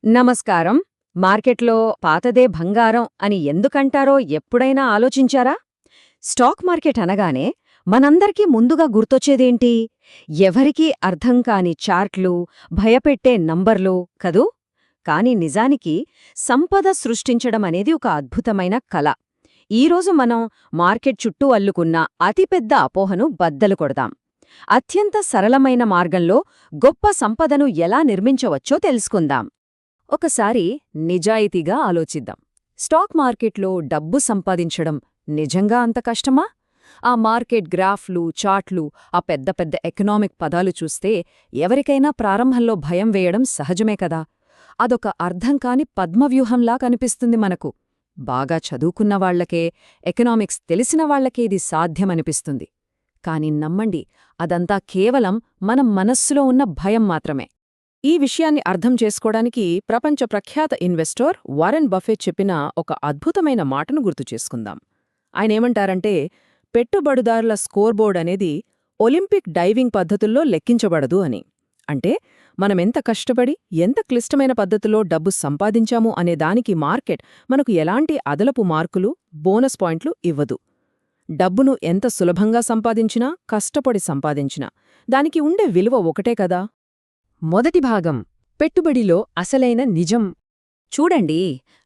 నమస్కారం. మార్కెట్లో పాతదే బంగారం అని ఎందుకంటారో ఎప్పుడైనా ఆలోచించారా? స్టాక్ మార్కెట్ అనగానే మనందరికీ ముందుగా గుర్తొచ్చేదేంటి? ఎవరికీ అర్థం కాని చార్ట్లు, భయపెట్టే నంబర్లు కదూ? కాని నిజానికి సంపద సృష్టించడమనేది ఒక అద్భుతమైన కళ. ఈరోజు మనం మార్కెట్ చుట్టూ అల్లుకున్న అతిపెద్ద అపోహను బద్దలు కొడదాం. అత్యంత సరళమైన మార్గంలో గొప్ప సంపదను ఎలా నిర్మించవచ్చో తెలుసుకుందాం. ఒకసారి నిజాయితీగా ఆలోచిద్దాం. స్టాక్ మార్కెట్లో డబ్బు సంపాదించడం నిజంగా అంత కష్టమా? ఆ మార్కెట్ గ్రాఫ్లు, చార్ట్లు, ఆ పెద్ద పెద్ద ఎకనామిక్ పదాలు చూస్తే ఎవరికైనా ప్రారంభంలో భయం వేయడం సహజమే కదా. అదొక అర్థంకాని పద్మవ్యూహంలా కనిపిస్తుంది మనకు. బాగా చదువుకున్నవాళ్లకే, ఎకనామిక్స్ తెలిసిన వాళ్లకే ఇది సాధ్యమనిపిస్తుంది. కాని నమ్మండి, అదంతా కేవలం మన మనస్సులో ఉన్న భయం మాత్రమే. ఈ విషయాన్ని అర్థం చేసుకోవడానికి ప్రపంచ ప్రఖ్యాత ఇన్వెస్టర్ వారెన్ బఫెట్ చెప్పిన ఒక అద్భుతమైన మాటను గుర్తుచేసుకుందాం. ఆయనేమంటారంటే, పెట్టుబడిదారుల స్కోర్బోర్డ్ అనేది ఒలింపిక్ డైవింగ్ పద్ధతుల్లో లెక్కించబడదు అని. అంటే మనమెంత కష్టపడి, ఎంత క్లిష్టమైన పద్ధతిలో డబ్బు సంపాదించాము అనే దానికి మార్కెట్ మనకు ఎలాంటి అదలపు మార్కులు, బోనస్ పాయింట్లు ఇవ్వదు. డబ్బును ఎంత సులభంగా సంపాదించినా, కష్టపడి సంపాదించినా దానికి ఉండే విలువ ఒకటే కదా. మొదటి భాగం, పెట్టుబడిలో అసలైన నిజం. చూడండి,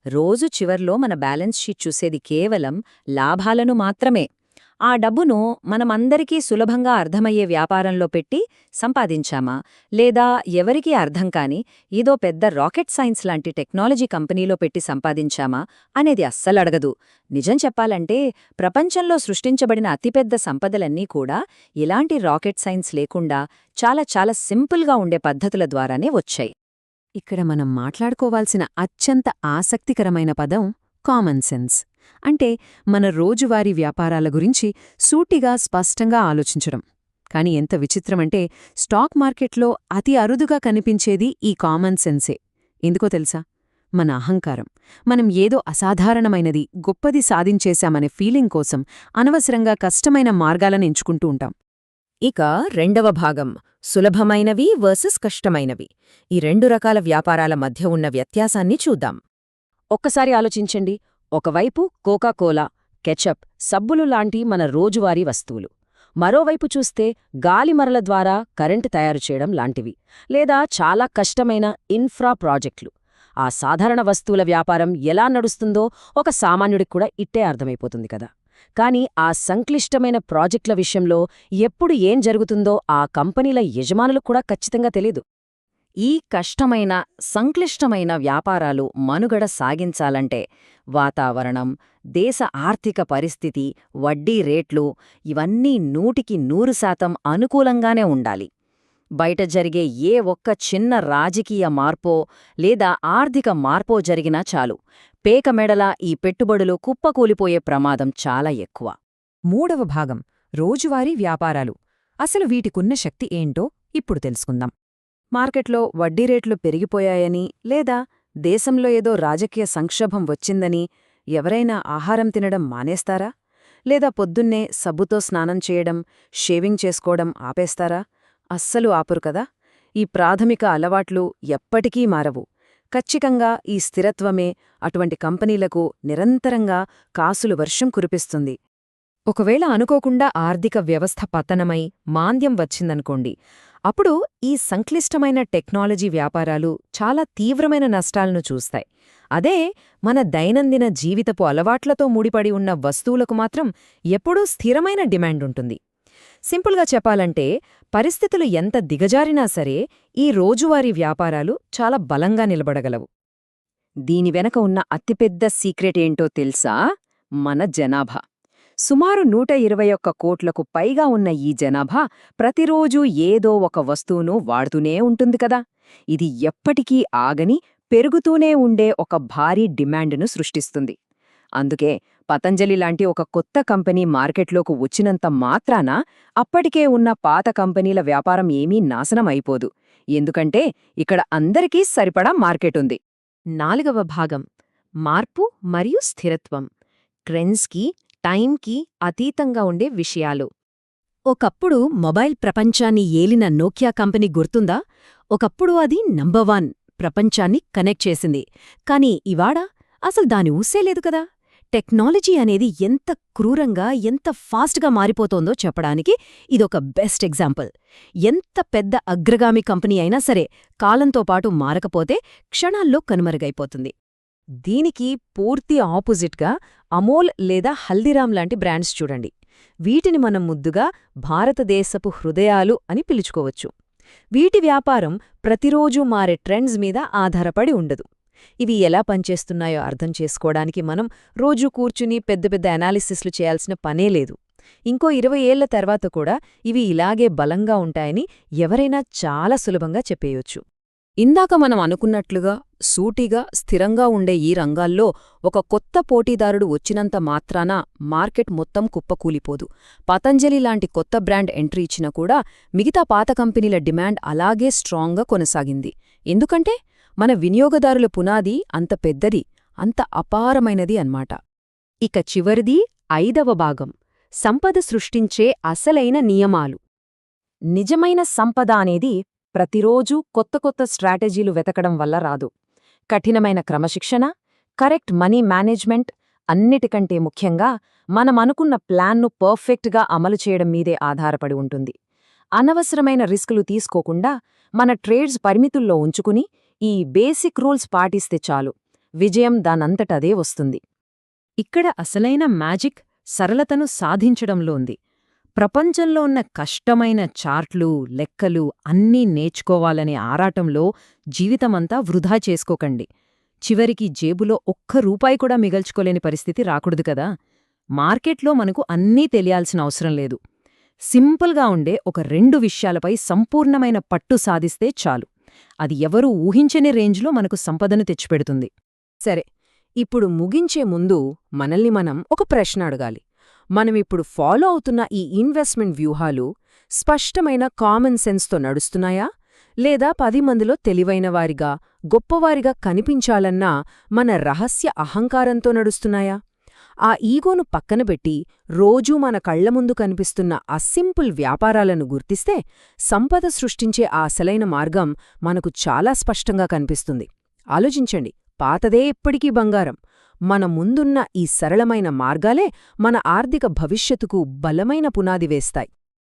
రోజు చివర్లో మన బ్యాలెన్స్ షీట్ చూసేది కేవలం లాభాలను మాత్రమే. ఆ డబ్బును మనమందరికీ సులభంగా అర్థమయ్యే వ్యాపారంలో పెట్టి సంపాదించామా, లేదా ఎవరికీ అర్థం కాని ఏదో పెద్ద రాకెట్ సైన్స్ లాంటి టెక్నాలజీ కంపెనీలో పెట్టి సంపాదించామా అనేది అస్సలడగదు. నిజం చెప్పాలంటే ప్రపంచంలో సృష్టించబడిన అతిపెద్ద సంపదలన్నీ కూడా ఇలాంటి రాకెట్ సైన్స్ లేకుండా చాలా చాలా సింపుల్గా ఉండే పద్ధతుల ద్వారానే వచ్చాయి. ఇక్కడ మనం మాట్లాడుకోవాల్సిన అత్యంత ఆసక్తికరమైన పదం కామన్ సెన్స్. అంటే మన రోజువారీ వ్యాపారాల గురించి సూటిగా స్పష్టంగా ఆలోచించడం. కాని ఎంత విచిత్రమంటే, స్టాక్ మార్కెట్లో అతి అరుదుగా కనిపించేది ఈ కామన్ సెన్సే. ఎందుకో తెలుసా? మన అహంకారం. మనం ఏదో అసాధారణమైనది, గొప్పది సాధించేశామనే ఫీలింగ్ కోసం అనవసరంగా కష్టమైన మార్గాలను ఎంచుకుంటూ ఉంటాం. ఇక రెండవ భాగం, సులభమైనవి వర్సెస్ కష్టమైనవి. ఈ రెండు రకాల వ్యాపారాల మధ్య ఉన్న వ్యత్యాసాన్ని చూద్దాం. ఒక్కసారి ఆలోచించండి. ఒకవైపు కోకాకోలా, కెచప్, సబ్బులు లాంటి మన రోజువారీ వస్తువులు. మరోవైపు చూస్తే గాలిమరల ద్వారా కరెంటు తయారు చేయడం లాంటివి, లేదా చాలా కష్టమైన ఇన్ఫ్రా ప్రాజెక్టులు. ఆ సాధారణ వస్తువుల వ్యాపారం ఎలా నడుస్తుందో ఒక సామాన్యుడికి కూడా ఇట్టే అర్థమైపోతుంది కదా. కాని ఆ సంక్లిష్టమైన ప్రాజెక్టుల విషయంలో ఎప్పుడు ఏం జరుగుతుందో ఆ కంపెనీల యజమానులకు కూడా ఖచ్చితంగా తెలీదు. ఈ కష్టమైన, సంక్లిష్టమైన వ్యాపారాలు మనుగడ సాగించాలంటే వాతావరణం, దేశ ఆర్థిక పరిస్థితి, వడ్డీ రేట్లు ఇవన్నీ 100% అనుకూలంగానే ఉండాలి. బయట జరిగే ఏ ఒక్క చిన్న రాజకీయ మార్పో లేదా ఆర్థిక మార్పో జరిగినా చాలు, పేకమెడలా ఈ పెట్టుబడులు కుప్పకూలిపోయే ప్రమాదం చాలా ఎక్కువ. మూడవ భాగం, రోజువారీ వ్యాపారాలు. అసలు వీటికున్న శక్తి ఏంటో ఇప్పుడు తెలుసుకుందాం. మార్కెట్లో వడ్డీ రేట్లు పెరిగిపోయాయని, లేదా దేశంలో ఏదో రాజకీయ సంక్షోభం వచ్చిందని ఎవరైనా ఆహారం తినడం మానేస్తారా? లేదా పొద్దున్నే సబ్బుతో స్నానం చేయడం, షేవింగ్ చేసుకోవడం ఆపేస్తారా? అస్సలు ఆపురు కదా. ఈ ప్రాథమిక అలవాట్లు ఎప్పటికీ మారవు. ఖచ్చితంగా ఈ స్థిరత్వమే అటువంటి కంపెనీలకు నిరంతరంగా కాసులు వర్షం కురిపిస్తుంది. ఒకవేళ అనుకోకుండా ఆర్థిక వ్యవస్థ పతనమై మాంద్యం వచ్చిందనుకోండి, అప్పుడు ఈ సంక్లిష్టమైన టెక్నాలజీ వ్యాపారాలు చాలా తీవ్రమైన నష్టాలను చూస్తాయి. అదే మన దైనందిన జీవితపు అలవాట్లతో ముడిపడి ఉన్న వస్తువులకు మాత్రం ఎప్పుడూ స్థిరమైన డిమాండ్ ఉంటుంది. సింపుల్గా చెప్పాలంటే, పరిస్థితులు ఎంత దిగజారినా సరే ఈ రోజువారీ వ్యాపారాలు చాలా బలంగా నిలబడగలవు. దీని వెనక ఉన్న అతిపెద్ద సీక్రెట్ ఏంటో తెలుసా? మన జనాభా. సుమారు 121 కోట్లకు పైగా ఉన్న ఈ జనాభా ప్రతిరోజూ ఏదో ఒక వస్తువును వాడుతూనే ఉంటుంది కదా. ఇది ఎప్పటికీ ఆగని, పెరుగుతూనే ఉండే ఒక భారీ డిమాండ్ను సృష్టిస్తుంది. అందుకే పతంజలి లాంటి ఒక కొత్త కంపెనీ మార్కెట్లోకి వచ్చినంత మాత్రాన అప్పటికే ఉన్న పాత కంపెనీల వ్యాపారం ఏమీ నాశనం అయిపోదు. ఎందుకంటే ఇక్కడ అందరికీ సరిపడా మార్కెటుంది. నాలుగవ భాగం, మార్పు మరియు స్థిరత్వం. ట్రెండ్స్కి, టైంకి అతీతంగా ఉండే విషయాలు. ఒకప్పుడు మొబైల్ ప్రపంచాన్ని ఏలిన నోకియా కంపెనీ గుర్తుందా? ఒకప్పుడు అది నంబర్ 1, ప్రపంచాన్ని కనెక్ట్ చేసింది. కానీ ఇవాడ అసలు దాని ఊసే లేదు కదా. టెక్నాలజీ అనేది ఎంత క్రూరంగా, ఎంత ఫాస్ట్గా మారిపోతోందో చెప్పడానికి ఇదొక బెస్ట్ ఎగ్జాంపుల్. ఎంత పెద్ద అగ్రగామి కంపెనీ అయినా సరే కాలంతో పాటు మారకపోతే క్షణాల్లో కనుమరుగైపోతుంది. దీనికి పూర్తి ఆపోజిట్గా అమోల్ లేదా హల్దీరామ్ లాంటి బ్రాండ్స్ చూడండి. వీటిని మనం ముద్దుగా భారతదేశపు హృదయాలు అని పిలుచుకోవచ్చు. వీటి వ్యాపారం ప్రతిరోజూ మారే ట్రెండ్స్ మీద ఆధారపడి ఉండదు. ఇవి ఎలా పనిచేస్తున్నాయో అర్థం చేసుకోవడానికి మనం రోజూ కూర్చుని పెద్ద పెద్ద అనాలిసిస్లు చేయాల్సిన పనే లేదు. ఇంకో 20 ఏళ్ల తర్వాత కూడా ఇవి ఇలాగే బలంగా ఉంటాయని ఎవరైనా చాలా సులభంగా చెప్పేయొచ్చు. ఇందాక మనం అనుకున్నట్లుగా సూటిగా స్థిరంగా ఉండే ఈ రంగాల్లో ఒక కొత్త పోటీదారుడు వచ్చినంత మాత్రాన మార్కెట్ మొత్తం కుప్పకూలిపోదు. పతంజలి లాంటి కొత్త బ్రాండ్ ఎంట్రీ ఇచ్చినా కూడా మిగతా పాత కంపెనీల డిమాండ్ అలాగే స్ట్రాంగ్గా కొనసాగింది. ఎందుకంటే మన వినియోగదారుల పునాది అంత పెద్దది, అంత అపారమైనది అన్నమాట. ఇక చివరిది 5వ భాగం, సంపద సృష్టించే అసలైన నియమాలు. నిజమైన సంపద అనేది ప్రతిరోజూ కొత్త కొత్త స్ట్రాటజీలు వెతకడం వల్ల రాదు. కఠినమైన క్రమశిక్షణ, కరెక్ట్ మనీ మేనేజ్మెంట్, అన్నిటికంటే ముఖ్యంగా మనమనుకున్న ప్లాన్ను పర్ఫెక్ట్గా అమలు చేయడం మీదే ఆధారపడి ఉంటుంది. అనవసరమైన రిస్కులు తీసుకోకుండా మన ట్రేడ్స్ పరిమితుల్లో ఉంచుకుని ఈ బేసిక్ రూల్స్ పాటిస్తే చాలు, విజయం దానంతటదే వస్తుంది. ఇక్కడ అసలైన మ్యాజిక్ సరళతను సాధించడంలో ఉంది. ప్రపంచంలో ఉన్న కష్టమైన చార్ట్లు, లెక్కలు అన్నీ నేర్చుకోవాలనే ఆరాటంలో జీవితమంతా వృధా చేసుకోకండి. చివరికి జేబులో ఒక్క రూపాయి కూడా మిగల్చుకోలేని పరిస్థితి రాకూడదు కదా. మార్కెట్లో మనకు అన్నీ తెలియాల్సిన అవసరం లేదు. సింపుల్గా ఉండే ఒక 2 విషయాలపై సంపూర్ణమైన పట్టు సాధిస్తే చాలు. అది ఎవరూ ఊహించని రేంజ్లో మనకు సంపదను తెచ్చిపెడుతుంది. సరే, ఇప్పుడు ముగించే ముందు మనల్ని మనం ఒక ప్రశ్న అడగాలి. మనమిప్పుడు ఫాలో అవుతున్న ఈ ఇన్వెస్ట్మెంట్ వ్యూహాలు స్పష్టమైన కామన్ సెన్స్తో నడుస్తున్నాయా, లేదా 10 మందిలో తెలివైనవారిగా, గొప్పవారిగా కనిపించాలన్నా మన రహస్య అహంకారంతో నడుస్తున్నాయా? ఆ ఈగోను పక్కనపెట్టి రోజూ మన కళ్లముందు కనిపిస్తున్న ఆ సింపుల్ వ్యాపారాలను గుర్తిస్తే సంపద సృష్టించే ఆ అసలైన మార్గం మనకు చాలా స్పష్టంగా కనిపిస్తుంది. ఆలోచించండి, పాతదే ఎప్పటికీ బంగారం. మన ముందున్న ఈ సరళమైన మార్గాలే మన ఆర్థిక భవిష్యత్తుకు బలమైన పునాది వేస్తాయి.